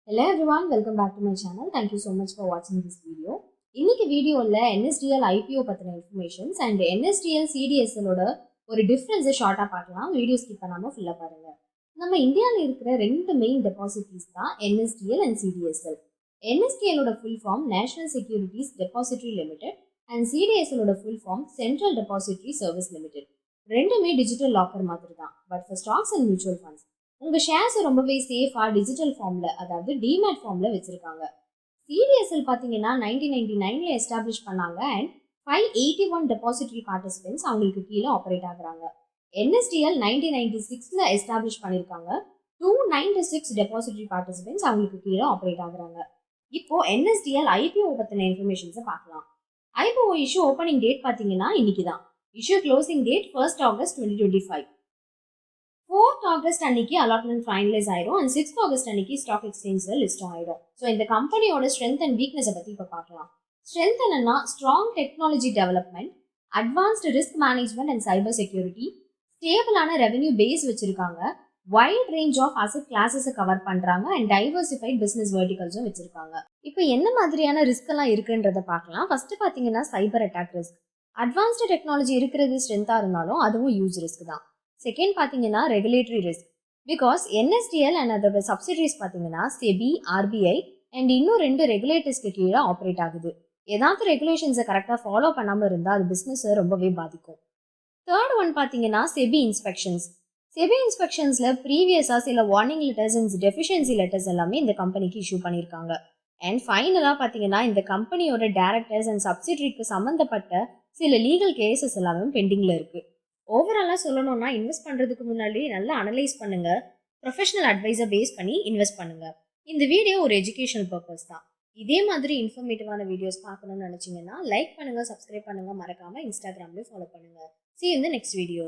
Hello everyone, welcome back to my channel. Thank you so much for watching this video. இன்னைக்கு வீடியோல NSDL IPO பத்தின informations and NSDL CDSL ஓட ஒரு டிஃபரன்ஸை ஷார்ட்டா பார்க்கலாம். வீடியோ ஸ்கிப் பண்ணாம ஃபுல்லா பாருங்க. நம்ம இந்தியாவில் இருக்கிற ரெண்டு மெயின் டெபாசிட்டரிஸ் தான் NSDL அண்ட் CDSL. NSDL ஓட full form National Securities Depository Limited and CDSL ஓட full form Central Depository Service Limited. ரெண்டுமே டிஜிட்டல் லாக்கர் மாதிரி தான். But for stocks and mutual funds உங்க ஷேர்ஸ் ரொம்பவே சேஃபா டிஜிட்டல் ஃபார்ம்ல, அதாவது டிமேட் ஃபார்ம்ல வச்சிருக்காங்க. CDSL பாத்தீங்கன்னா 1999ல எஸ்டாப்ளிஷ் பண்ணாங்க அண்ட் 581 டெபாசிட்டரி பார்ட்டிசிபென்ட்ஸ் அவங்களுக்கு கீழே ஆப்ரேட் ஆகுறாங்க. NSDL 1996ல எஸ்டாப்ளிஷ் பண்ணிருக்காங்க. 296 டெபாசிட்டரி பார்ட்டிசிபென்ட்ஸ் அவங்களுக்கு கீழே ஆப்ரேட் ஆகுறாங்க. இப்போ NSDL IPO பத்தின இன்ஃபர்மேஷன்ஸை பார்க்கலாம். IPO இஷ்யூ ஓப்பனிங் டேட் பாத்தீங்கன்னா இன்னைக்கு தான். Issue closing date 1st August 2025. 4th August அன்னைக்கு அலாட்மெண்ட் ஃபைனலைஸ் ஆயிடும் அண்ட் 6th ஆகஸ்ட் அன்னைக்கு ஸ்டாக் எக்ஸ்சேஞ்ச்ல லிஸ்ட் ஆயிடும். ஸோ இந்த கம்பெனியோட ஸ்ட்ரென்த் அண்ட் வீக்னஸை பத்தி இப்போ பார்க்கலாம். ஸ்ட்ரென்த் என்னன்னா strong technology development, advanced risk management and cyber security, ஸ்டேபிளான ரெவென்யூ பேஸ் வச்சிருக்காங்க, வைட் ரேஞ்ச் ஆஃப் அசெட் கிளாஸஸை கவர் பண்றாங்க அண்ட் டைவர்சிஃபைட் பிசினஸ் வெர்டிகல்ஸும் வச்சிருக்காங்க. இப்போ என்ன மாதிரியான ரிஸ்க் எல்லாம் இருக்குன்றத பார்க்கலாம். ஃபர்ஸ்ட் பாத்தீங்கன்னா cyber attack risk. Advanced technology இருக்கிறது ஸ்ட்ரென்த்தா இருந்தாலும் அதுவும் யூஸ் ரிஸ்க் தான். செகண்ட் பார்த்தீங்கன்னா regulatory risk. Because NSDL and அதோட சப்சிடரிஸ் பார்த்தீங்கன்னா SEBI, RBI அண்ட் இன்னும் 2 ரெகுலேட்டர்ஸ்க்கு கீழே ஆப்ரேட் ஆகுது. ஏதாவது ரெகுலேஷன்ஸை கரெக்டாக ஃபாலோ பண்ணாமல் இருந்தால் அது பிஸ்னஸை ரொம்பவே பாதிக்கும். தேர்ட் ஒன் பார்த்தீங்கன்னா SEBI இன்ஸ்பெக்ஷன்ஸ். SEBI இன்ஸ்பெக்ஷன்ஸில் ப்ரீவியஸாக சில warning letters and deficiency letters எல்லாமே இந்த கம்பெனிக்கு இஷ்யூ பண்ணியிருக்காங்க. அண்ட் ஃபைனலாக பார்த்தீங்கன்னா இந்த கம்பெனியோட டேரக்டர்ஸ் அண்ட் சப்சிடரிக்கு சம்மந்தப்பட்ட சில லீகல் கேசஸ் எல்லாமே பெண்டிங்கில் இருக்குது. ஓவராலாக சொல்லணும்னா இன்வெஸ்ட் பண்ணுறதுக்கு முன்னாடி நல்லா அனலைஸ் பண்ணுங்க. ப்ரொஃபஷனல் அட்வைஸை பேஸ் பண்ணி இன்வெஸ்ட் பண்ணுங்க. இந்த வீடியோ ஒரு எஜுகேஷனல் பர்பஸ் தான். இதே மாதிரி இன்ஃபர்மேட்டிவான வீடியோஸ் பார்க்கணும்னு நினச்சிங்கன்னா லைக் பண்ணுங்க, சப்ஸ்கிரைப் பண்ணுங்க, மறக்காம இன்ஸ்டாகிராம்லேயும் ஃபாலோ பண்ணுங்க. See you in the next video.